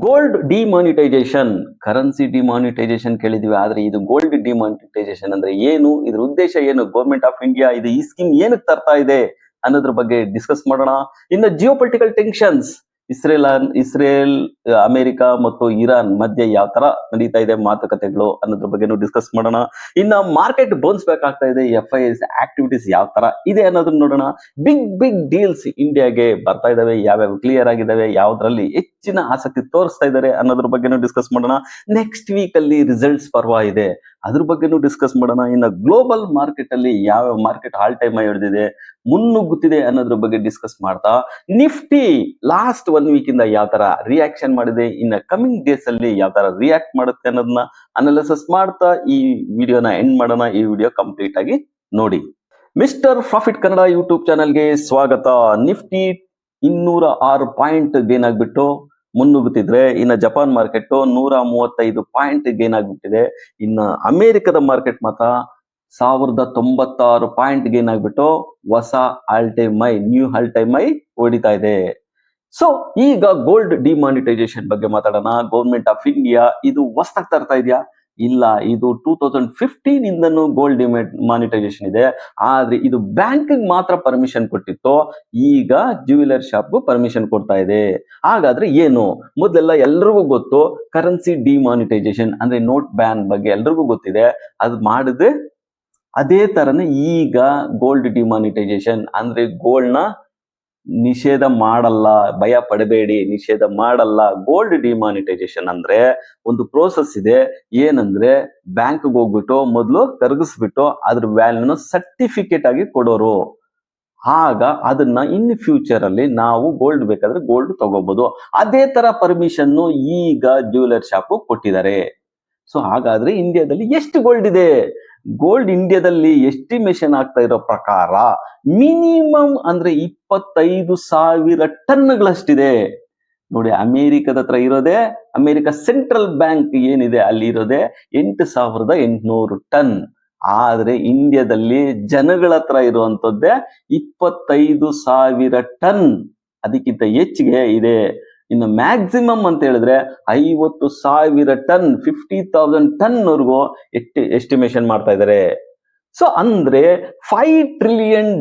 Gold demonetisation, currency demonetisation ಕೇಳಿದ್ವಿ. ಆದ್ರೆ ಇದು ಗೋಲ್ಡ್ ಡಿಮಾನಿಟೈಸೇಷನ್ ಅಂದ್ರೆ ಏನು, ಇದ್ರ ಉದ್ದೇಶ ಏನು, ಗೌರ್ಮೆಂಟ್ ಆಫ್ ಇಂಡಿಯಾ ಇದು ಈ ಸ್ಕೀಮ್ ಏನಕ್ಕೆ ತರ್ತಾ ಇದೆ ಅನ್ನೋದ್ರ ಬಗ್ಗೆ ಡಿಸ್ಕಸ್ ಮಾಡೋಣ. ಇನ್ನು Jio political tensions, Israel, America ಮತ್ತು ಇರಾನ್ ಮಧ್ಯೆ ಯಾವ ತರ ನಡೀತಾ ಇದೆ ಮಾತುಕತೆಗಳು ಅನ್ನೋದ್ರ ಬಗ್ಗೆನೂ ಡಿಸ್ಕಸ್ ಮಾಡೋಣ. ಇನ್ನ ಮಾರ್ಕೆಟ್ ಬೌನ್ಸ್ ಬ್ಯಾಕ್ ಆಗ್ತಾ ಇದೆ, FIIs ಆಕ್ಟಿವಿಟೀಸ್ ಯಾವ ತರ ಇದೆ ಅನ್ನೋದನ್ನ ನೋಡೋಣ. ಬಿಗ್ ಡೀಲ್ಸ್ ಇಂಡಿಯಾಗೆ ಬರ್ತಾ ಇದಾವೆ, ಯಾವ್ಯಾವ ಕ್ಲಿಯರ್ ಆಗಿದಾವೆ, ಯಾವ್ದ್ರಲ್ಲಿ ಹೆಚ್ಚಿನ ಆಸಕ್ತಿ ತೋರಿಸ್ತಾ ಇದ್ದಾರೆ ಅನ್ನೋದ್ರ ಬಗ್ಗೆನೂ ಡಿಸ್ಕಸ್ ಮಾಡೋಣ. ನೆಕ್ಸ್ಟ್ ವೀಕ್ ಅಲ್ಲಿ ರಿಸಲ್ಟ್ಸ್ ಪರ್ವ ಇದೆ, ಅದ್ರ ಬಗ್ಗೆನೂ ಡಿಸ್ಕಸ್ ಮಾಡೋಣ. ಇನ್ನು ಗ್ಲೋಬಲ್ ಮಾರ್ಕೆಟ್ ಅಲ್ಲಿ ಯಾವ ಮಾರ್ಕೆಟ್ ಆಲ್ ಟೈಮ್ ಹಿಡಿದಿದೆ, ಮುನ್ನುಗ್ಗುತ್ತಿದೆ ಅನ್ನೋದ್ರ ಬಗ್ಗೆ ಡಿಸ್ಕಸ್ ಮಾಡ್ತಾ, ನಿಫ್ಟಿ ಲಾಸ್ಟ್ 1 ವೀಕ್ ಇಂದ ಯಾವ ತರ ರಿಯಾಕ್ಷನ್ ಮಾಡಿದೆ, ಇನ್ನು ಕಮಿಂಗ್ ಡೇಸ್ ಅಲ್ಲಿ ಯಾವ ತರ ರಿಯಾಕ್ಟ್ ಮಾಡುತ್ತೆ ಅನ್ನೋದನ್ನ ಅನಾಲಿಸಿಸ್ ಮಾಡ್ತಾ ಈ ವಿಡಿಯೋನ ಎಂಡ್ ಮಾಡೋಣ. ಈ ವಿಡಿಯೋ ಕಂಪ್ಲೀಟ್ ಆಗಿ ನೋಡಿ. ಮಿಸ್ಟರ್ ಪ್ರಾಫಿಟ್ ಕನ್ನಡ ಯೂಟ್ಯೂಬ್ ಚಾನಲ್ಗೆ ಸ್ವಾಗತ. ನಿಫ್ಟಿ 206 ಪಾಯಿಂಟ್ ಗೇನ್ ಆಗ್ಬಿಟ್ಟು ಮುನ್ನುಗ್ಗುತ್ತಿದ್ರೆ, ಇನ್ನು ಜಪಾನ್ ಮಾರ್ಕೆಟ್ 135 ಪಾಯಿಂಟ್ ಗೇನ್ ಆಗ್ಬಿಟ್ಟಿದೆ. ಇನ್ನು ಅಮೆರಿಕದ ಮಾರ್ಕೆಟ್ ಮಾತ್ರ 1096 ಪಾಯಿಂಟ್ ಗೇನ್ ಆಗ್ಬಿಟ್ಟು ಹೊಸ all time high, new all time high ಹೊಡಿತಾ ಇದೆ. ಸೊ ಈಗ ಗೋಲ್ಡ್ ಡಿಮಾನಿಟೈಸೇಷನ್ ಬಗ್ಗೆ ಮಾತಾಡೋಣ. ಗೌರ್ಮೆಂಟ್ ಆಫ್ ಇಂಡಿಯಾ ಇದು ಹೊಸದಾಗಿ ತರ್ತಾ ಇದೆಯಾ? ಇಲ್ಲ, ಇದು 2015 ಇಂದನೂ ಗೋಲ್ಡ್ ಡಿಮಾನಿಟೈಸೇಷನ್ ಇದೆ. ಆದ್ರೆ ಇದು ಬ್ಯಾಂಕ್ ಮಾತ್ರ ಪರ್ಮಿಷನ್ ಕೊಟ್ಟಿತ್ತು, ಈಗ ಜ್ಯುವೆಲರ್ ಶಾಪ್ ಪರ್ಮಿಷನ್ ಕೊಡ್ತಾ ಇದೆ. ಹಾಗಾದ್ರೆ ಏನು? ಮೊದಲೆಲ್ಲ ಎಲ್ರಿಗೂ ಗೊತ್ತು, ಕರೆನ್ಸಿ ಡಿಮಾನಿಟೈಸೇಷನ್ ಅಂದ್ರೆ ನೋಟ್ ಬ್ಯಾನ್ ಬಗ್ಗೆ ಎಲ್ರಿಗೂ ಗೊತ್ತಿದೆ. ಅದು ಮಾಡಿದ್ರೆ ಅದೇ ತರನೇ ಈಗ ಗೋಲ್ಡ್ ಡಿಮಾನಿಟೈಸೇಷನ್ ಅಂದ್ರೆ ಗೋಲ್ಡ್ ನ ನಿಷೇಧ ಮಾಡಲ್ಲ, ಭಯ ಪಡಬೇಡಿ, ನಿಷೇಧ ಮಾಡಲ್ಲ. ಗೋಲ್ಡ್ ಡಿಮಾನಿಟೈಸೇಷನ್ ಅಂದ್ರೆ ಒಂದು ಪ್ರೋಸೆಸ್ ಇದೆ. ಏನಂದ್ರೆ ಬ್ಯಾಂಕ್ಗೆ ಹೋಗ್ಬಿಟ್ಟು ಮೊದಲು ಕರಗಿಸ್ಬಿಟ್ಟು ಅದ್ರ ವ್ಯಾಲ್ಯೂನ ಸರ್ಟಿಫಿಕೇಟ್ ಆಗಿ ಕೊಡೋರು. ಆಗ ಅದನ್ನ ಇನ್ ಫ್ಯೂಚರ್ ಅಲ್ಲಿ ನಾವು ಗೋಲ್ಡ್ ಬೇಕಾದ್ರೆ ಗೋಲ್ಡ್ ತಗೋಬಹುದು. ಅದೇ ತರ ಪರ್ಮಿಷನ್ ಈಗ ಜ್ಯುವೆಲರ್ ಶಾಪ್ ಕೊಟ್ಟಿದ್ದಾರೆ. ಸೊ ಹಾಗಾದ್ರೆ ಇಂಡಿಯಾದಲ್ಲಿ ಎಷ್ಟು ಗೋಲ್ಡ್ ಇದೆ? ಗೋಲ್ಡ್ ಇಂಡಿಯಾದಲ್ಲಿ ಎಸ್ಟಿಮೇಷನ್ ಆಗ್ತಾ ಇರೋ ಪ್ರಕಾರ ಮಿನಿಮಮ್ ಅಂದ್ರೆ 25,000 ಟನ್ಗಳಷ್ಟಿದೆ. ನೋಡಿ, ಅಮೆರಿಕದ ಹತ್ರ ಇರೋದೇ, ಅಮೆರಿಕ ಸೆಂಟ್ರಲ್ ಬ್ಯಾಂಕ್ ಏನಿದೆ ಅಲ್ಲಿ ಇರೋದೇ 8,800 ಟನ್. ಆದ್ರೆ ಇಂಡಿಯಾದಲ್ಲಿ ಜನಗಳ ಹತ್ರ ಇರುವಂತದ್ದೇ 25,000 ಟನ್, ಅದಕ್ಕಿಂತ ಹೆಚ್ಚಿಗೆ ಇದೆ. ಇನ್ನು ಮ್ಯಾಕ್ಸಿಮಮ್ ಅಂತ ಹೇಳಿದ್ರೆ 50,000 ಟನ್, 50,000 ಟನ್ ವರೆಗೂ ಎಸ್ಟಿಮೇಷನ್ ಮಾಡ್ತಾ ಇದ್ದಾರೆ. ಸೊ ಅಂದ್ರೆ $5 ಟ್ರಿಲಿಯನ್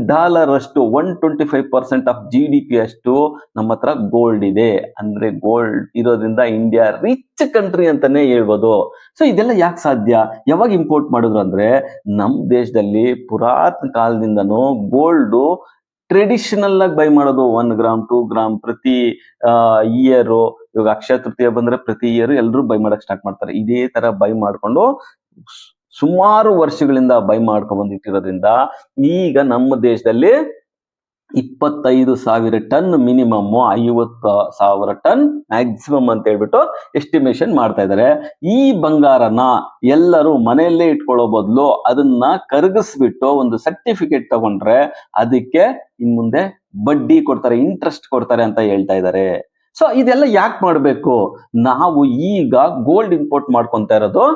ಅಷ್ಟು, 125% ಆಫ್ GDP ಅಷ್ಟು ನಮ್ಮ ಹತ್ರ ಗೋಲ್ಡ್ ಇದೆ. ಅಂದ್ರೆ ಗೋಲ್ಡ್ ಇರೋದ್ರಿಂದ ಇಂಡಿಯಾ ರಿಚ್ ಕಂಟ್ರಿ ಅಂತಾನೆ ಹೇಳ್ಬೋದು. ಸೊ ಇದೆಲ್ಲ ಯಾಕೆ ಸಾಧ್ಯ? ಯಾವಾಗ ಇಂಪೋರ್ಟ್ ಮಾಡಿದ್ರು ಅಂದ್ರೆ, ನಮ್ಮ ದೇಶದಲ್ಲಿ ಪುರಾತನ ಕಾಲದಿಂದನೂ ಗೋಲ್ಡ್ ಟ್ರೆಡಿಷನಲ್ ಆಗಿ ಬೈ ಮಾಡೋದು. 1 ಗ್ರಾಮ್ 2 ಗ್ರಾಮ್ ಪ್ರತಿ ಇಯರ್. ಇವಾಗ ಅಕ್ಷಯ ತೃತೀಯ ಬಂದ್ರೆ ಪ್ರತಿ ಇಯರ್ ಎಲ್ಲರೂ ಬೈ ಮಾಡಕ್ ಸ್ಟಾರ್ಟ್ ಮಾಡ್ತಾರೆ. ಇದೇ ತರ ಬೈ ಮಾಡ್ಕೊಂಡು ಸುಮಾರು ವರ್ಷಗಳಿಂದ ಬೈ ಮಾಡ್ಕೊಂಡ್ ಬಂದಿಟ್ಟಿರೋದ್ರಿಂದ ಈಗ ನಮ್ಮ ದೇಶದಲ್ಲಿ 25,000 ಟನ್ ಮಿನಿಮಮ್, 50,000 ಟನ್ ಮ್ಯಾಕ್ಸಿಮಮ್ ಅಂತ ಹೇಳ್ಬಿಟ್ಟು ಎಸ್ಟಿಮೇಷನ್ ಮಾಡ್ತಾ ಇದ್ದಾರೆ. ಈ ಬಂಗಾರನ ಎಲ್ಲರೂ ಮನೆಯಲ್ಲೇ ಇಟ್ಕೊಳ್ಳೋ ಬದಲು ಅದನ್ನ ಕರಗಿಸ್ಬಿಟ್ಟು ಒಂದು ಸರ್ಟಿಫಿಕೇಟ್ ತಗೊಂಡ್ರೆ ಅದಕ್ಕೆ ಇನ್ ಮುಂದೆ ಬಡ್ಡಿ ಕೊಡ್ತಾರೆ, ಇಂಟ್ರೆಸ್ಟ್ ಕೊಡ್ತಾರೆ ಅಂತ ಹೇಳ್ತಾ ಇದ್ದಾರೆ. ಸೊ ಇದೆಲ್ಲ ಯಾಕೆ ಮಾಡ್ಬೇಕು? ನಾವು ಈಗ ಗೋಲ್ಡ್ ಇಂಪೋರ್ಟ್ ಮಾಡ್ಕೊಂತ ಇರೋದು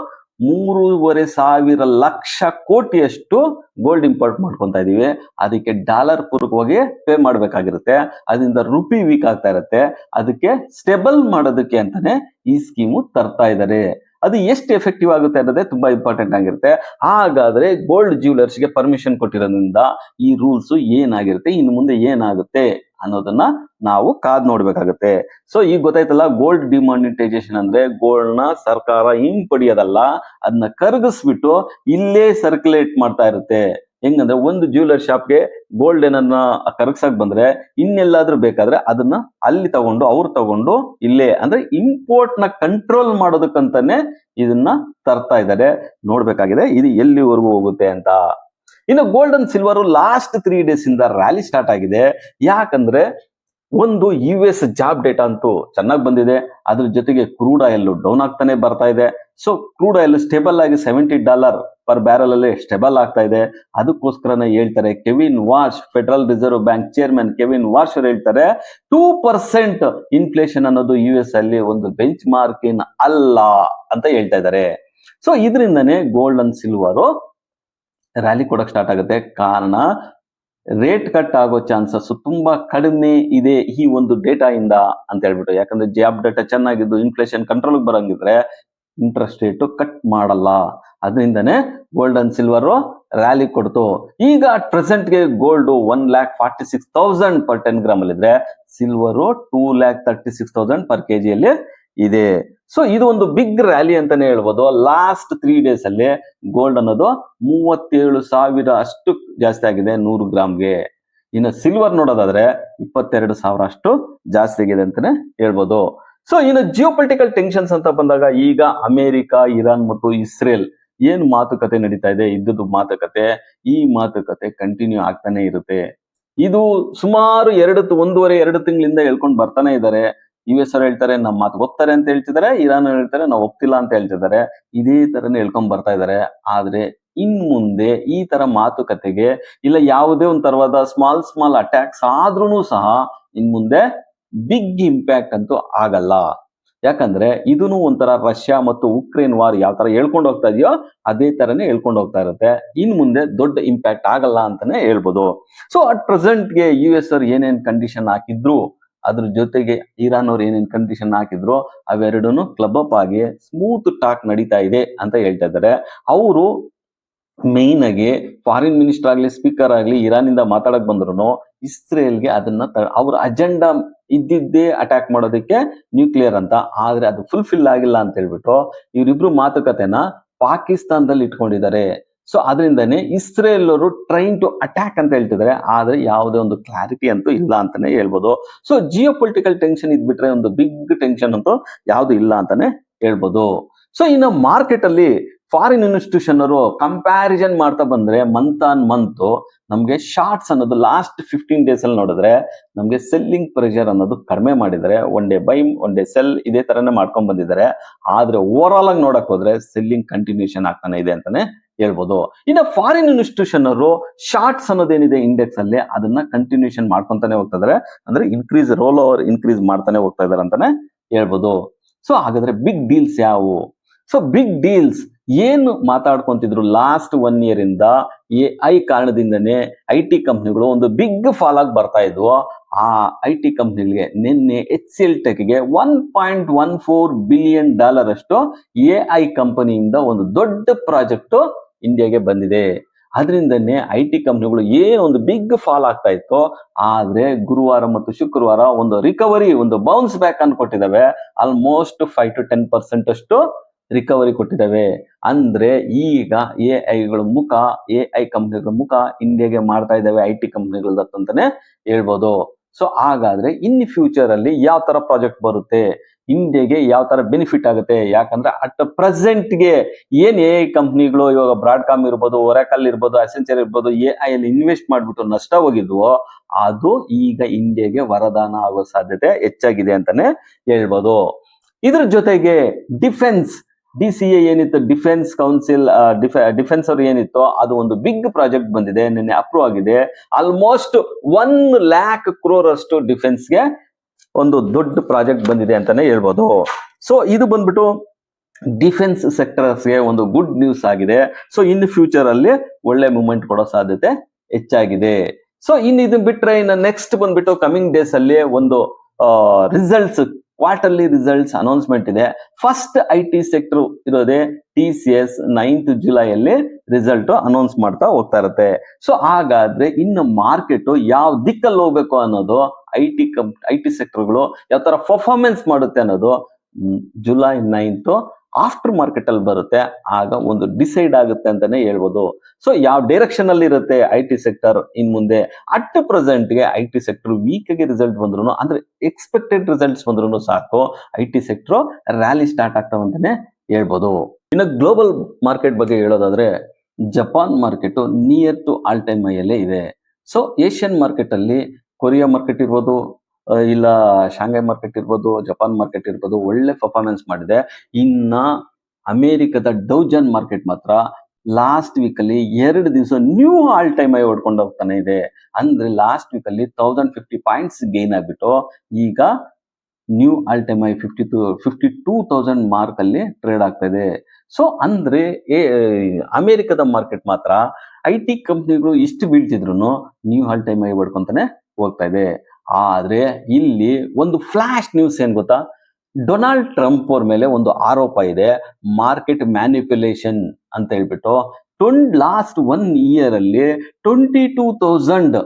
3,500 ಲಕ್ಷ ಕೋಟಿಯಷ್ಟು ಗೋಲ್ಡ್ ಇಂಪೋರ್ಟ್ ಮಾಡ್ಕೊಂತ ಇದೀವಿ. ಅದಕ್ಕೆ ಡಾಲರ್ ಪೂರ್ವಕವಾಗಿ ಪೇ ಮಾಡ್ಬೇಕಾಗಿರುತ್ತೆ. ಅದರಿಂದ ರುಪಿ ವೀಕ್ ಆಗ್ತಾ ಇರುತ್ತೆ. ಅದಕ್ಕೆ ಸ್ಟೇಬಲ್ ಮಾಡೋದಕ್ಕೆ ಅಂತಾನೆ ಈ ಸ್ಕೀಮು ತರ್ತಾ ಇದ್ದಾರೆ. ಅದು ಎಷ್ಟು ಎಫೆಕ್ಟಿವ್ ಆಗುತ್ತೆ ಅನ್ನೋದೇ ತುಂಬಾ ಇಂಪಾರ್ಟೆಂಟ್ ಆಗಿರುತ್ತೆ. ಹಾಗಾದ್ರೆ ಗೋಲ್ಡ್ ಜ್ಯುವೆಲರ್ಸ್ಗೆ ಪರ್ಮಿಷನ್ ಕೊಟ್ಟಿರೋದ್ರಿಂದ ಈ ರೂಲ್ಸ್ ಏನಾಗಿರುತ್ತೆ, ಇನ್ನು ಮುಂದೆ ಏನಾಗುತ್ತೆ ಅನ್ನೋದನ್ನ ನಾವು ಕಾದ್ ನೋಡ್ಬೇಕಾಗುತ್ತೆ. ಸೊ ಈಗ ಗೊತ್ತಾಯ್ತಲ್ಲ, ಗೋಲ್ಡ್ ಡಿಮಾನಿಟೈಸೇಷನ್ ಅಂದ್ರೆ ಗೋಲ್ಡ್ ನ ಸರ್ಕಾರ ಹಿಂಪಡಿಯೋದಲ್ಲ, ಅದನ್ನ ಕರಗಿಸ್ಬಿಟ್ಟು ಇಲ್ಲೇ ಸರ್ಕ್ಯುಲೇಟ್ ಮಾಡ್ತಾ ಇರುತ್ತೆ. ಹೆಂಗಂದ್ರೆ ಒಂದು ಜ್ಯುವೆಲರ್ ಶಾಪ್ಗೆ ಗೋಲ್ಡ್ ಏನನ್ನ ಕರಗ್ಸಕ್ ಬಂದ್ರೆ ಇನ್ನೆಲ್ಲಾದ್ರೂ ಬೇಕಾದ್ರೆ ಅದನ್ನ ಅಲ್ಲಿ ತಗೊಂಡು ಅವ್ರು ತಗೊಂಡು ಇಲ್ಲೇ ಅಂದ್ರೆ ಇಂಪೋರ್ಟ್ ನ ಕಂಟ್ರೋಲ್ ಮಾಡೋದಕ್ಕಂತಾನೆ ಇದನ್ನ ತರ್ತಾ ಇದ್ದಾರೆ. ನೋಡ್ಬೇಕಾಗಿದೆ ಇದು ಎಲ್ಲಿವರೆಗೂ ಹೋಗುತ್ತೆ ಅಂತ. ಇನ್ನು gold and silver last 3 days ಇಂದ ರ್ಯಾಲಿ ಸ್ಟಾರ್ಟ್ ಆಗಿದೆ. ಯಾಕಂದ್ರೆ ಒಂದು US ಜಾಬ್ ಡೇಟಾ ಅಂತೂ ಚೆನ್ನಾಗಿ ಬಂದಿದೆ, ಅದ್ರ ಜೊತೆಗೆ ಕ್ರೂಡ್ ಆಯಿಲ್ ಡೌನ್ ಆಗ್ತಾನೆ ಬರ್ತಾ ಇದೆ. ಸೊ ಕ್ರೂಡ್ ಆಯಿಲ್ ಸ್ಟೇಬಲ್ ಆಗಿ $70 ಪರ್ ಬ್ಯಾರಲ್ ಅಲ್ಲಿ ಸ್ಟೇಬಲ್ ಆಗ್ತಾ ಇದೆ. ಅದಕ್ಕೋಸ್ಕರನೇ ಹೇಳ್ತಾರೆ Kevin Warsh, Federal Reserve Bank chairman Kevin Warsh ಅವರು ಹೇಳ್ತಾರೆ 2% ಇನ್ಫ್ಲೇಷನ್ ಅನ್ನೋದು US ಅಲ್ಲಿ ಒಂದು ಬೆಂಚ್ ಮಾರ್ಕ್ ಏನ್ ಅಲ್ಲ ಅಂತ ಹೇಳ್ತಾ ಇದ್ದಾರೆ. ಸೊ ಇದರಿಂದನೇ ಗೋಲ್ಡ್ ಅಂಡ್ ಸಿಲ್ವರ್ ರ್ಯಾಲಿ ಕೊಡಕ್ ಸ್ಟಾರ್ಟ್ ಆಗುತ್ತೆ. ಕಾರಣ ರೇಟ್ ಕಟ್ ಆಗೋ ಚಾನ್ಸಸ್ ತುಂಬಾ ಕಡಿಮೆ ಇದೆ ಈ ಒಂದು ಡೇಟಾ ಇಂದ ಅಂತ ಹೇಳ್ಬಿಟ್ಟು. ಯಾಕಂದ್ರೆ ಜಾಬ್ ಡೇಟಾ ಚೆನ್ನಾಗಿದ್ದು ಇನ್ಫ್ಲೇಷನ್ ಕಂಟ್ರೋಲ್ ಬರಂಗಿದ್ರೆ ಇಂಟ್ರೆಸ್ಟ್ ರೇಟ್ ಕಟ್ ಮಾಡಲ್ಲ. ಅದರಿಂದನೇ ಗೋಲ್ಡ್ ಅಂಡ್ ಸಿಲ್ವರ್ ರ್ಯಾಲಿ ಕೊಡ್ತು. ಈಗ ಅಟ್ ಪ್ರೆಸೆಂಟ್ಗೆ ಗೋಲ್ಡ್ 1,46,000 ಪರ್ 10 ಗ್ರಾಮ್ ಅಲ್ಲಿ ಇದ್ರೆ ಸಿಲ್ವರು 2,36,000 ಪರ್ ಕೆಜಿ ಅಲ್ಲಿ ಇದೆ. ಸೊ ಇದು ಒಂದು ಬಿಗ್ ರ್ಯಾಲಿ ಅಂತಾನೆ ಹೇಳ್ಬೋದು. ಲಾಸ್ಟ್ 3 days ಅಲ್ಲಿ ಗೋಲ್ಡ್ ಅನ್ನೋದು 37,000 ಅಷ್ಟು ಜಾಸ್ತಿ ಆಗಿದೆ 100 ಗ್ರಾಮ್ಗೆ. ಇನ್ನು ಸಿಲ್ವರ್ ನೋಡೋದಾದ್ರೆ 22,000 ಅಷ್ಟು ಜಾಸ್ತಿ ಆಗಿದೆ ಅಂತಾನೆ ಹೇಳ್ಬೋದು. ಸೊ ಇನ್ನು ಜಿಯೋಪೊಲಿಟಿಕಲ್ ಟೆನ್ಷನ್ಸ್ ಅಂತ ಬಂದಾಗ ಈಗ ಅಮೆರಿಕ, ಇರಾನ್ ಮತ್ತು ಇಸ್ರೇಲ್ ಏನು ಮಾತುಕತೆ ನಡೀತಾ ಇದೆ, ಇದ್ದದ್ದು ಮಾತುಕತೆ, ಈ ಮಾತುಕತೆ ಕಂಟಿನ್ಯೂ ಆಗ್ತಾನೆ ಇರುತ್ತೆ. ಇದು ಸುಮಾರು 1.5-2 ತಿಂಗಳಿಂದ ಹೇಳ್ಕೊಂಡು ಬರ್ತಾನೆ ಇದ್ದಾರೆ. US ಅವ್ರು ಹೇಳ್ತಾರೆ ನಮ್ಮ ಮಾತು ಒಪ್ತಾರೆ ಅಂತ ಹೇಳ್ತಿದ್ದಾರೆ, ಇರಾನ್ ಹೇಳ್ತಾರೆ ನಾವು ಒಪ್ತಿಲ್ಲ ಅಂತ ಹೇಳ್ತಿದ್ದಾರೆ. ಇದೇ ತರನೇ ಹೇಳ್ಕೊಂಡ್ ಬರ್ತಾ ಇದ್ದಾರೆ. ಆದ್ರೆ ಇನ್ ಮುಂದೆ ಈ ತರ ಮಾತುಕತೆಗೆ ಇಲ್ಲ ಯಾವುದೇ ಒಂದ್ ತರವಾದ ಸ್ಮಾಲ್ ಅಟ್ಯಾಕ್ಸ್ ಆದ್ರೂ ಸಹ ಇನ್ ಮುಂದೆ ಬಿಗ್ ಇಂಪ್ಯಾಕ್ಟ್ ಅಂತೂ ಆಗಲ್ಲ. ಯಾಕಂದ್ರೆ ಇದನ್ನು ಒಂಥರ ರಷ್ಯಾ ಮತ್ತು ಉಕ್ರೇನ್ ವಾರ್ ಯಾವ ತರ ಹೇಳ್ಕೊಂಡು ಹೋಗ್ತಾ ಇದೆಯೋ ಅದೇ ತರನೇ ಹೇಳ್ಕೊಂಡು ಹೋಗ್ತಾ ಇರುತ್ತೆ. ಇನ್ ಮುಂದೆ ದೊಡ್ಡ ಇಂಪ್ಯಾಕ್ಟ್ ಆಗಲ್ಲ ಅಂತಾನೆ ಹೇಳ್ಬೋದು. ಸೊ ಅಟ್ ಪ್ರೆಸೆಂಟ್ಗೆ US ಅವ್ರು ಏನೇನ್ ಕಂಡೀಷನ್ ಹಾಕಿದ್ರು, ಅದ್ರ ಜೊತೆಗೆ ಇರಾನ್ ಅವ್ರು ಏನೇನ್ ಕಂಡೀಷನ್ ಹಾಕಿದ್ರು ಅವೆರಡನ್ನು ಕ್ಲಬ್ ಅಪ್ ಆಗಿ ಸ್ಮೂತ್ ಟಾಕ್ ನಡೀತಾ ಇದೆ ಅಂತ ಹೇಳ್ತಾ ಇದ್ದಾರೆ. ಅವರು ಮೇನ್ ಆಗಿ ಫಾರಿನ್ ಮಿನಿಸ್ಟರ್ ಆಗ್ಲಿ ಸ್ಪೀಕರ್ ಆಗ್ಲಿ ಇರಾನ್ ಇಂದ ಮಾತಾಡಕ್ ಬಂದ್ರು ಇಸ್ರೇಲ್ಗೆ ಅದನ್ನ ಅವ್ರ ಅಜೆಂಡಾ ಇದ್ದಿದ್ದೇ ಅಟ್ಯಾಕ್ ಮಾಡೋದಕ್ಕೆ ನ್ಯೂಕ್ಲಿಯರ್ ಅಂತ. ಆದ್ರೆ ಅದು ಫುಲ್ಫಿಲ್ ಆಗಿಲ್ಲ ಅಂತ ಹೇಳ್ಬಿಟ್ಟು ಇವರಿಬ್ರು ಮಾತುಕತೆನ ಪಾಕಿಸ್ತಾನದಲ್ಲಿ ಇಟ್ಕೊಂಡಿದ್ದಾರೆ. ಸೊ ಅದರಿಂದಾನೆ ಇಸ್ರೇಲ್ ಅವರು ಟ್ರೈನ್ ಟು ಅಟ್ಯಾಕ್ ಅಂತ ಹೇಳ್ತಿದ್ದಾರೆ. ಆದ್ರೆ ಯಾವುದೇ ಒಂದು ಕ್ಲಾರಿಟಿ ಅಂತೂ ಇಲ್ಲ ಅಂತಾನೆ ಹೇಳ್ಬೋದು. ಸೊ ಜಿಯೋ ಪೊಲಿಟಿಕಲ್ ಟೆನ್ಷನ್ ಇದ್ಬಿಟ್ರೆ ಒಂದು ಬಿಗ್ ಟೆನ್ಷನ್ ಅಂತೂ ಯಾವ್ದು ಇಲ್ಲ ಅಂತಾನೆ ಹೇಳ್ಬೋದು. ಸೊ ಇನ್ನು ಮಾರ್ಕೆಟ್ ಅಲ್ಲಿ ಫಾರಿನ್ ಇನ್ಸ್ಟಿಟ್ಯೂಷನ್ ಅವರು ಕಂಪ್ಯಾರಿಸನ್ ಮಾಡ್ತಾ ಬಂದ್ರೆ ಮಂತ್ ಆನ್ ಮಂತ್ ನಮ್ಗೆ ಶಾರ್ಟ್ಸ್ ಅನ್ನೋದು ಲಾಸ್ಟ್ 15 days ಅಲ್ಲಿ ನೋಡಿದ್ರೆ ನಮ್ಗೆ ಸೆಲ್ಲಿಂಗ್ ಪ್ರೆಷರ್ ಅನ್ನೋದು ಕಡಿಮೆ ಮಾಡಿದರೆ, one day by one day cell ಇದೇ ತರನೇ ಮಾಡ್ಕೊಂಡ್ ಬಂದಿದ್ದಾರೆ. ಆದ್ರೆ ಓವರ್ ಆಲ್ ಆಗಿ ನೋಡಕ್ ಹೋದ್ರೆ ಸೆಲ್ಲಿಂಗ್ ಕಂಟಿನ್ಯೂಷನ್ ಆಗ್ತಾನೆ ಇದೆ ಅಂತಾನೆ ಹೇಳ್ಬೋದು. ಇನ್ನು ಫಾರಿನ್ ಇನ್ಸ್ಟಿಟ್ಯೂಷನ್ ಅವರು ಶಾರ್ಟ್ಸ್ ಅನ್ನೋದೇನಿದೆ ಇಂಡೆಕ್ಸ್ ಅಲ್ಲಿ ಅದನ್ನ ಕಂಟಿನ್ಯೂಷನ್ ಮಾಡ್ಕೊಂತಾನೆ ಹೋಗ್ತಾ ಇದಾರೆ. ಅಂದ್ರೆ ಇನ್ಕ್ರೀಸ್ ರೋಲ್ ಓವರ್ ಇನ್ಕ್ರೀಸ್ ಮಾಡ್ತಾನೆ ಹೋಗ್ತಾ ಇದಾರೆ ಅಂತಾನೆ ಹೇಳ್ಬೋದು. ಸೊ ಹಾಗಾದ್ರೆ ಬಿಗ್ ಡೀಲ್ಸ್ ಯಾವುವು? ಸೊ ಬಿಗ್ ಡೀಲ್ಸ್ ಏನು ಮಾತಾಡ್ಕೊಂತಿದ್ರು ಲಾಸ್ಟ್ 1 year ಇಂದ AI ಕಾರಣದಿಂದನೇ IT ಕಂಪ್ನಿಗಳು ಒಂದು ಬಿಗ್ ಫಾಲ್ ಆಗಿ ಬರ್ತಾ ಇದ್ವು. ಆ IT ಕಂಪ್ನಿಗಳಿಗೆ ನಿನ್ನೆ HCL ಟೆಕ್ಗೆ $1.14 ಬಿಲಿಯನ್ ಅಷ್ಟು AI ಕಂಪನಿಯಿಂದ ಒಂದು ದೊಡ್ಡ ಪ್ರಾಜೆಕ್ಟ್ ಇಂಡಿಯಾಗೆ ಬಂದಿದೆ. ಅದರಿಂದನೇ IT ಕಂಪ್ನಿಗಳು ಏನೊಂದು ಬಿಗ್ ಫಾಲ್ ಆಗ್ತಾ ಇತ್ತು, ಆದ್ರೆ ಗುರುವಾರ ಮತ್ತು ಶುಕ್ರವಾರ ಒಂದು ರಿಕವರಿ, ಒಂದು ಬೌನ್ಸ್ ಬ್ಯಾಕ್ ಅನ್ನು ಕೊಟ್ಟಿದ್ದಾವೆ. ಆಲ್ಮೋಸ್ಟ್ 5 to 10% ಅಷ್ಟು ರಿಕವರಿ ಕೊಟ್ಟಿದ್ದಾವೆ. ಅಂದ್ರೆ ಈಗ AI ಕಂಪ್ನಿಗಳ ಮುಖ ಇಂಡಿಯಾಗೆ ಮಾಡ್ತಾ ಇದ್ದಾವೆ IT ಕಂಪ್ನಿಗಳದ್ದು ಅಂತಾನೆ ಹೇಳ್ಬೋದು. ಸೊ ಹಾಗಾದ್ರೆ ಇನ್ ಫ್ಯೂಚರ್ ಅಲ್ಲಿ ಯಾವ ತರ ಪ್ರಾಜೆಕ್ಟ್ ಬರುತ್ತೆ, ಇಂಡಿಯಾಗೆ ಯಾವ ತರ ಬೆನಿಫಿಟ್ ಆಗುತ್ತೆ? ಯಾಕಂದ್ರೆ ಅಟ್ ಪ್ರೆಸೆಂಟ್ಗೆ ಏನ್ AI ಕಂಪ್ನಿಗಳು ಇವಾಗ ಬ್ರಾಡ್ಕಾಮ್ ಇರ್ಬೋದು, ಒರಾಕಲ್ ಇರ್ಬೋದು, ಅಸೆಂಚರ್ ಇರ್ಬೋದು AI ಅಲ್ಲಿ ಇನ್ವೆಸ್ಟ್ ಮಾಡ್ಬಿಟ್ಟು ನಷ್ಟ ಹೋಗಿದ್ವೋ ಅದು ಈಗ ಇಂಡಿಯಾಗೆ ವರದಾನ ಆಗೋ ಸಾಧ್ಯತೆ ಹೆಚ್ಚಾಗಿದೆ ಅಂತಾನೆ ಹೇಳ್ಬೋದು. ಇದ್ರ ಜೊತೆಗೆ ಡಿಫೆನ್ಸ್ DCA ಏನಿತ್ತು, ಡಿಫೆನ್ಸ್ ಕೌನ್ಸಿಲ್, ಡಿಫೆನ್ಸ್ ಅವ್ರು ಏನಿತ್ತು ಅದು ಒಂದು ಬಿಗ್ ಪ್ರಾಜೆಕ್ಟ್ ಬಂದಿದೆ, ನಿನ್ನೆ ಅಪ್ರೂವ್ ಆಗಿದೆ. ಆಲ್ಮೋಸ್ಟ್ 1 lakh crore ಅಷ್ಟು ಡಿಫೆನ್ಸ್ಗೆ ಒಂದು ದೊಡ್ಡ ಪ್ರಾಜೆಕ್ಟ್ ಬಂದಿದೆ ಅಂತಾನೆ ಹೇಳ್ಬೋದು. ಸೊ ಇದು ಬಂದ್ಬಿಟ್ಟು ಡಿಫೆನ್ಸ್ ಸೆಕ್ಟರ್ಸ್ಗೆ ಒಂದು ಗುಡ್ ನ್ಯೂಸ್ ಆಗಿದೆ. ಸೊ ಇನ್ ಫ್ಯೂಚರ್ ಅಲ್ಲಿ ಒಳ್ಳೆ ಮೂವ್ಮೆಂಟ್ ಕೊಡೋ ಸಾಧ್ಯತೆ ಹೆಚ್ಚಾಗಿದೆ. ಸೊ ಇನ್ನು ಇದನ್ನ ಬಿಟ್ರೆ ಇನ್ನು ನೆಕ್ಸ್ಟ್ ಬಂದ್ಬಿಟ್ಟು ಕಮಿಂಗ್ ಡೇಸ್ ಅಲ್ಲಿ ಒಂದು ರಿಸಲ್ಟ್ಸ್, ಕ್ವಾರ್ಟರ್ಲಿ ರಿಸಲ್ಟ್ಸ್ ಅನೌನ್ಸ್ಮೆಂಟ್ ಇದೆ. ಫಸ್ಟ್ IT ಸೆಕ್ಟರ್ ಇರೋದೇ TCS 9th July ಅಲ್ಲಿ ರಿಸಲ್ಟ್ ಅನೌನ್ಸ್ ಮಾಡ್ತಾ ಹೋಗ್ತಾ ಇರುತ್ತೆ. ಸೊ ಹಾಗಾದ್ರೆ ಇನ್ನು ಮಾರ್ಕೆಟ್ ಯಾವ ದಿಕ್ಕಲ್ಲಿ ಹೋಗ್ಬೇಕು ಅನ್ನೋದು, IT ಸೆಕ್ಟರ್ಗಳು ಯಾವ ತರ ಪರ್ಫಾರ್ಮೆನ್ಸ್ ಮಾಡುತ್ತೆ ಅನ್ನೋದು July 9th ಆಫ್ಟರ್ ಮಾರ್ಕೆಟ್ ಅಲ್ಲಿ ಬರುತ್ತೆ. ಆಗ ಒಂದು ಡಿಸೈಡ್ ಆಗುತ್ತೆ ಅಂತಾನೆ ಹೇಳ್ಬೋದು. ಸೊ ಯಾವ ಡೈರೆಕ್ಷನ್ ಅಲ್ಲಿ ಇರುತ್ತೆ IT ಸೆಕ್ಟರ್ ಇನ್ ಮುಂದೆ. ಅಟ್ ಪ್ರೆಸೆಂಟ್ಗೆ IT ಸೆಕ್ಟರ್ ವೀಕ್ ಆಗಿ ರಿಸಲ್ಟ್ ಬಂದ್ರು, ಅಂದ್ರೆ ಎಕ್ಸ್ಪೆಕ್ಟೆಡ್ ರಿಸಲ್ಟ್ಸ್ ಬಂದ್ರು ಸಾಕು IT ಸೆಕ್ಟರ್ ರ್ಯಾಲಿ ಸ್ಟಾರ್ಟ್ ಆಗ್ತಾವ ಅಂತಾನೆ ಹೇಳ್ಬೋದು. ಇನ್ನು ಗ್ಲೋಬಲ್ ಮಾರ್ಕೆಟ್ ಬಗ್ಗೆ ಹೇಳೋದಾದ್ರೆ Japan market near to all time high ಅಲ್ಲೇ ಇದೆ. ಸೊ ಏಷ್ಯನ್ ಮಾರ್ಕೆಟ್ ಅಲ್ಲಿ ಕೊರಿಯಾ ಮಾರ್ಕೆಟ್ ಇರ್ಬೋದು, ಇಲ್ಲ ಶಾಂಘೈ ಮಾರ್ಕೆಟ್ ಇರ್ಬೋದು, ಜಪಾನ್ ಮಾರ್ಕೆಟ್ ಇರ್ಬೋದು, ಒಳ್ಳೆ ಪರ್ಫಾರ್ಮೆನ್ಸ್ ಮಾಡಿದೆ. ಇನ್ನ ಅಮೆರಿಕದ ಡೌಜನ್ ಮಾರ್ಕೆಟ್ ಮಾತ್ರ ಲಾಸ್ಟ್ ವೀಕ್ ಅಲ್ಲಿ 2 ದಿವಸ ನ್ಯೂ ಆಲ್ ಟೈಮ್ ಹೈ ಹೊಡ್ಕೊಂಡು ಹೋಗ್ತಾನೆ ಇದೆ. ಅಂದ್ರೆ ಲಾಸ್ಟ್ ವೀಕ್ ಅಲ್ಲಿ 1050 ಪಾಯಿಂಟ್ಸ್ ಗೇನ್ ಆಗ್ಬಿಟ್ಟು ಈಗ new all time high 52,000 mark ಅಲ್ಲಿ ಟ್ರೇಡ್ ಆಗ್ತಾ ಇದೆ. ಸೊ ಅಂದ್ರೆ ಅಮೆರಿಕದ ಮಾರ್ಕೆಟ್ ಮಾತ್ರ IT ಕಂಪ್ನಿಗಳು ಇಷ್ಟು ಬೀಳ್ತಿದ್ರು ನ್ಯೂ ಆಲ್ ಟೈಮ್ ಹೈ ಹೊಡ್ಕೊಂತಾನೆ ಹೋಗ್ತಾ ಇದೆ. ಆದ್ರೆ ಇಲ್ಲಿ ಒಂದು ಫ್ಲಾಶ್ ನ್ಯೂಸ್ ಏನ್ ಗೊತ್ತಾ, ಡೊನಾಲ್ಡ್ ಟ್ರಂಪ್ ಅವ್ರ ಮೇಲೆ ಒಂದು ಆರೋಪ ಇದೆ, ಮಾರ್ಕೆಟ್ ಮ್ಯಾನಿಪ್ಯುಲೇಷನ್ ಅಂತ ಹೇಳ್ಬಿಟ್ಟು. ಲಾಸ್ಟ್ 1 year ಅಲ್ಲಿ 22,000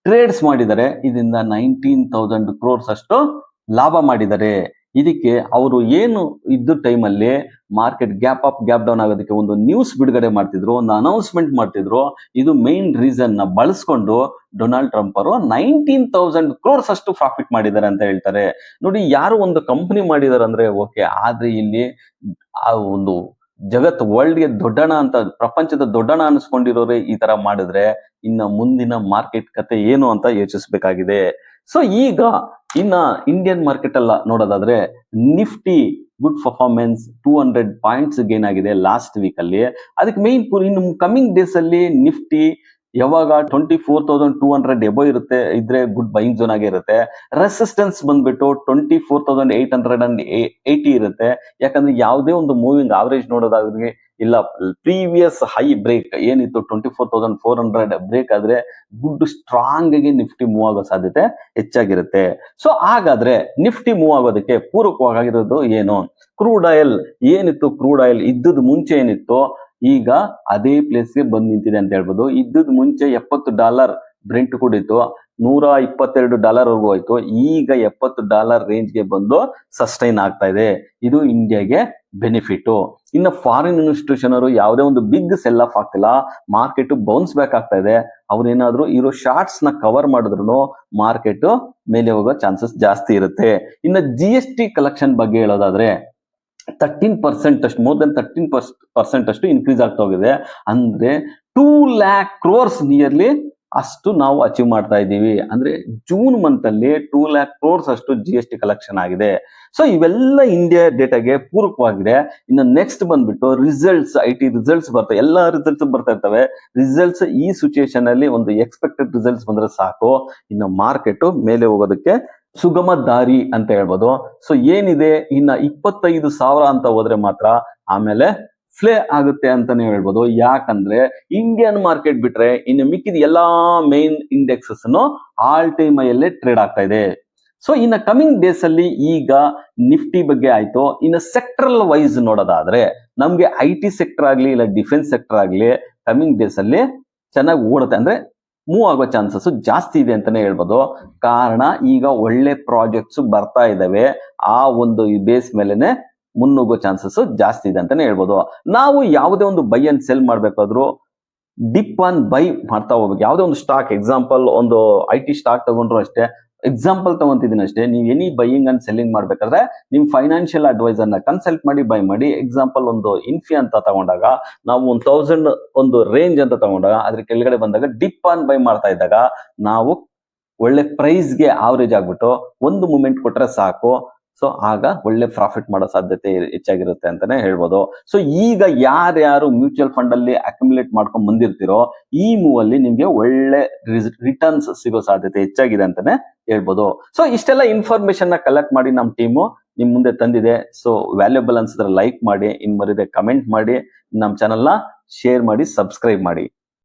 ಟ್ರೇಡ್ಸ್ ಮಾಡಿದ್ದಾರೆ, ಇದರಿಂದ 19,000 crores ಅಷ್ಟು ಲಾಭ ಮಾಡಿದ್ದಾರೆ. ಇದಕ್ಕೆ ಅವರು ಏನು ಇದ್ದ ಟೈಮಲ್ಲಿ market gap up gap down ಆಗೋದಕ್ಕೆ ಒಂದು ನ್ಯೂಸ್ ಬಿಡುಗಡೆ ಮಾಡ್ತಿದ್ರು, ಒಂದು ಅನೌನ್ಸ್ಮೆಂಟ್ ಮಾಡ್ತಿದ್ರು. ಇದು ಮೇನ್ ರೀಸನ್ ನ ಬಳಸ್ಕೊಂಡು ಡೊನಾಲ್ಡ್ ಟ್ರಂಪ್ ಅವರು 19,000 crores ಅಷ್ಟು ಪ್ರಾಫಿಟ್ ಮಾಡಿದ್ದಾರೆ ಅಂತ ಹೇಳ್ತಾರೆ. ನೋಡಿ, ಯಾರು ಒಂದು ಕಂಪನಿ ಮಾಡಿದಾರೆ ಅಂದ್ರೆ ಓಕೆ, ಆದ್ರೆ ಇಲ್ಲಿ ಆ ಒಂದು ಜಗತ್ ವರ್ಲ್ಡ್ಗೆ ದೊಡ್ಡಣ ಅಂತ, ಪ್ರಪಂಚದ ದೊಡ್ಡಣ ಅನಿಸ್ಕೊಂಡಿರೋರೆ ಈ ತರ ಮಾಡಿದ್ರೆ ಇನ್ನ ಮುಂದಿನ ಮಾರ್ಕೆಟ್ ಕತೆ ಏನು ಅಂತ ಯೋಚಿಸಬೇಕಾಗಿದೆ. ಸೊ ಈಗ ಇನ್ನ ಇಂಡಿಯನ್ ಮಾರ್ಕೆಟ್ ಅಲ್ಲ ನೋಡೋದಾದ್ರೆ, Nifty good performance 200 points gain ಆಗಿದೆ ಲಾಸ್ಟ್ ವೀಕ್ ಅಲ್ಲಿ. ಅದಕ್ಕೆ ಮೇನ್ ಇನ್ನು ಕಮಿಂಗ್ ಡೇಸ್ ಅಲ್ಲಿ ನಿಫ್ಟಿ ಯಾವಾಗ 24,200 ಎಬೋ ಇದ್ರೆ ಗುಡ್ ಬೈಯಿಂಗ್ ಝೋನ್ ಆಗೇ ಇರುತ್ತೆ. ರೆಸಿಸ್ಟೆನ್ಸ್ ಬಂದ್ಬಿಟ್ಟು 24,880 ಇರುತ್ತೆ. ಯಾಕಂದ್ರೆ ಯಾವುದೇ ಒಂದು ಮೂವಿಂಗ್ ಆವರೇಜ್ ನೋಡೋದಾದ್ರೆ ಇಲ್ಲ, ಪ್ರೀವಿಯಸ್ ಹೈ ಬ್ರೇಕ್ ಏನಿತ್ತು 24,400 ಬ್ರೇಕ್ ಆದ್ರೆ ಗುಡ್ ಸ್ಟ್ರಾಂಗ್ ಆಗಿ ನಿಫ್ಟಿ ಮೂವ್ ಆಗೋ ಸಾಧ್ಯತೆ ಹೆಚ್ಚಾಗಿರುತ್ತೆ. ಸೊ ಹಾಗಾದ್ರೆ ನಿಫ್ಟಿ ಮೂವ್ ಆಗೋದಕ್ಕೆ ಪೂರಕವಾಗಿರೋದು ಏನು? ಕ್ರೂಡ್ ಆಯಿಲ್ ಏನಿತ್ತು, ಕ್ರೂಡ್ ಆಯಿಲ್ ಇದ್ದದ ಮುಂಚೆ ಏನಿತ್ತು ಈಗ ಅದೇ ಪ್ಲೇಸ್ಗೆ ಬಂದು ನಿಂತಿದೆ ಅಂತ ಹೇಳ್ಬೋದು. ಇದ್ದದ ಮುಂಚೆ $70 ಬ್ರೆಂಟ್ ಕೂಡಿತ್ತು, $122 ವರೆಗೂ ಹೋಯ್ತು. ಈಗ $70 ರೇಂಜ್ಗೆ ಬಂದು ಸಸ್ಟೈನ್ ಆಗ್ತಾ ಇದೆ. ಇದು ಇಂಡಿಯಾಗೆ ಬೆನಿಫಿಟ್. ಇನ್ನು ಫಾರಿನ್ ಇನ್ಸ್ಟಿಟ್ಯೂಷನ್ ಅವರು ಯಾವುದೇ ಒಂದು ಬಿಗ್ ಸೆಲ್ ಆಫ್ ಆಗ್ತಿಲ್ಲ, ಮಾರ್ಕೆಟ್ ಬೌನ್ಸ್ ಬ್ಯಾಕ್ ಆಗ್ತಾ ಇದೆ. ಅವ್ರೇನಾದ್ರೂ ಇರೋ ಶಾರ್ಟ್ಸ್ ನ ಕವರ್ ಮಾಡಿದ್ರು ಮಾರ್ಕೆಟ್ ಮೇಲೆ ಹೋಗೋ ಚಾನ್ಸಸ್ ಜಾಸ್ತಿ ಇರುತ್ತೆ. ಇನ್ನು GST ಕಲೆಕ್ಷನ್ ಬಗ್ಗೆ ಹೇಳೋದಾದ್ರೆ 13% ಅಷ್ಟು, ಮೋರ್ ದೆನ್ 13% ಅಷ್ಟು ಇನ್ಕ್ರೀಸ್ ಆಗ್ತಾ ಹೋಗಿದೆ. ಅಂದ್ರೆ 2 lakh crores ನಿಯರ್ಲಿ ಅಷ್ಟು ನಾವು ಅಚೀವ್ ಮಾಡ್ತಾ ಇದ್ದೀವಿ. ಅಂದ್ರೆ ಜೂನ್ ಮಂತ್ ಅಲ್ಲಿ 2 lakh crores ಅಷ್ಟು GST ಕಲೆಕ್ಷನ್ ಆಗಿದೆ. ಸೊ ಇವೆಲ್ಲ ಇಂಡಿಯಾ ಡೇಟಾಗೆ ಪೂರಕವಾಗಿದೆ. ಇನ್ನು ನೆಕ್ಸ್ಟ್ ಬಂದ್ಬಿಟ್ಟು ರಿಸಲ್ಟ್ಸ್, IT ರಿಸಲ್ಟ್ಸ್ ಬರ್ತವೆ, ಎಲ್ಲ ರಿಸಲ್ಟ್ಸ್ ಬರ್ತಾ ಇರ್ತವೆ. ರಿಸಲ್ಟ್ಸ್ ಈ ಸಿಚುಯೇಷನ್ ಅಲ್ಲಿ ಒಂದು ಎಕ್ಸ್ಪೆಕ್ಟೆಡ್ ರಿಸಲ್ಟ್ಸ್ ಬಂದ್ರೆ ಸಾಕು, ಇನ್ನು ಮಾರ್ಕೆಟ್ ಮೇಲೆ ಹೋಗೋದಕ್ಕೆ ಸುಗಮ ದಾರಿ ಅಂತ ಹೇಳ್ಬೋದು. ಸೊ ಏನಿದೆ ಇನ್ನ 25,000 ಅಂತ ಹೋದ್ರೆ ಮಾತ್ರ ಆಮೇಲೆ ಫ್ಲೇ ಆಗುತ್ತೆ ಅಂತಾನೆ ಹೇಳ್ಬೋದು. ಯಾಕಂದ್ರೆ ಇಂಡಿಯನ್ ಮಾರ್ಕೆಟ್ ಬಿಟ್ರೆ ಇನ್ನು ಮಿಕ್ಕಿದ ಎಲ್ಲಾ ಮೇನ್ ಇಂಡೆಕ್ಸಸ್ ಆಲ್ ಟೈಮ್ ಹೈಯಲ್ಲೇ ಟ್ರೇಡ್ ಆಗ್ತಾ ಇದೆ. ಸೊ ಇನ್ನು ಕಮಿಂಗ್ ಡೇಸ್ ಅಲ್ಲಿ ಈಗ ನಿಫ್ಟಿ ಬಗ್ಗೆ ಆಯ್ತು. ಇನ್ನು ಸೆಕ್ಟರಲ್ ವೈಸ್ ನೋಡೋದಾದ್ರೆ ನಮ್ಗೆ IT ಸೆಕ್ಟರ್ ಆಗ್ಲಿ ಇಲ್ಲ ಡಿಫೆನ್ಸ್ ಸೆಕ್ಟರ್ ಆಗ್ಲಿ ಕಮಿಂಗ್ ಡೇಸ್ ಅಲ್ಲಿ ಚೆನ್ನಾಗಿ ಓಡುತ್ತೆ, ಅಂದ್ರೆ ಮೂವ್ ಆಗೋ ಚಾನ್ಸಸ್ ಜಾಸ್ತಿ ಇದೆ ಅಂತಾನೆ ಹೇಳ್ಬೋದು. ಕಾರಣ ಈಗ ಒಳ್ಳೆ ಪ್ರಾಜೆಕ್ಟ್ಸ್ ಬರ್ತಾ ಇದಾವೆ, ಆ ಒಂದು ಬೇಸ್ ಮೇಲೆನೆ ಮುನ್ನುಗ್ಗೋ ಚಾನ್ಸಸ್ ಜಾಸ್ತಿ ಇದೆ ಅಂತಾನೆ ಹೇಳ್ಬೋದು. ನಾವು ಯಾವುದೇ ಒಂದು ಬೈ ಅಂಡ್ ಸೆಲ್ ಮಾಡ್ಬೇಕಾದ್ರೂ ಡಿಪ್ ಆನ್ ಬೈ ಮಾಡ್ತಾ ಹೋಗ್ಬೇಕು. ಯಾವುದೇ ಒಂದು ಸ್ಟಾಕ್, ಎಕ್ಸಾಂಪಲ್ ಒಂದು IT ಸ್ಟಾಕ್ ತಗೊಂಡ್ರು ಅಷ್ಟೇ, ಎಕ್ಸಾಂಪಲ್ ತಗೊಂತಿದ್ದೀನಿ ಅಷ್ಟೇ. ನೀವು ಎನಿ ಬೈಯಿಂಗ್ ಅಂಡ್ ಸೆಲ್ಲಿಂಗ್ ಮಾಡ್ಬೇಕಾದ್ರೆ ನಿಮ್ ಫೈನಾನ್ಷಿಯಲ್ ಅಡ್ವೈಸರ್ ನ ಕನ್ಸಲ್ಟ್ ಮಾಡಿ ಬೈ ಮಾಡಿ. ಎಕ್ಸಾಂಪಲ್ ಒಂದು ಇನ್ಫಿ ಅಂತ ತಗೊಂಡಾಗ ನಾವು 1,000 ಒಂದು ರೇಂಜ್ ಅಂತ ತಗೊಂಡಾಗ ಅದ್ರ ಕೆಳಗಡೆ ಬಂದಾಗ ಡಿಪ್ ಆನ್ ಬೈ ಮಾಡ್ತಾ ಇದ್ದಾಗ ನಾವು ಒಳ್ಳೆ ಪ್ರೈಸ್ಗೆ ಆವರೇಜ್ ಆಗ್ಬಿಟ್ಟು ಒಂದು ಮೂಮೆಂಟ್ ಕೊಟ್ರೆ ಸಾಕು. ಸೊ ಆಗ ಒಳ್ಳೆ ಪ್ರಾಫಿಟ್ ಮಾಡೋ ಸಾಧ್ಯತೆ ಹೆಚ್ಚಾಗಿರುತ್ತೆ ಅಂತಾನೆ ಹೇಳ್ಬೋದು. ಸೊ ಈಗ ಯಾರ್ಯಾರು ಮ್ಯೂಚುವಲ್ ಫಂಡ್ ಅಲ್ಲಿ ಅಕ್ಯುಮುಲೇಟ್ ಮಾಡ್ಕೊಂಡ್ ಬಂದಿರ್ತೀರೋ ಈ ಮೂವ್ ಅಲ್ಲಿ ನಿಮ್ಗೆ ಒಳ್ಳೆ ರಿಟರ್ನ್ಸ್ ಸಿಗೋ ಸಾಧ್ಯತೆ ಹೆಚ್ಚಾಗಿದೆ ಅಂತಾನೆ ಹೇಳ್ಬೋದು. ಸೊ ಇಷ್ಟೆಲ್ಲ ಇನ್ಫಾರ್ಮೇಶನ್ ನ ಕಲೆಕ್ಟ್ ಮಾಡಿ ನಮ್ಮ ಟೀಮು ನಿಮ್ ಮುಂದೆ ತಂದಿದೆ. ಸೊ ವ್ಯಾಲ್ಯೂಬಲ್ ಅನ್ಸಿದ್ರೆ ಲೈಕ್ ಮಾಡಿ, ಇನ್ ಮರಿದೆ ಕಮೆಂಟ್ ಮಾಡಿ, ನಮ್ಮ ಚಾನಲ್ ನ ಶೇರ್ ಮಾಡಿ, ಸಬ್ಸ್ಕ್ರೈಬ್ ಮಾಡಿ.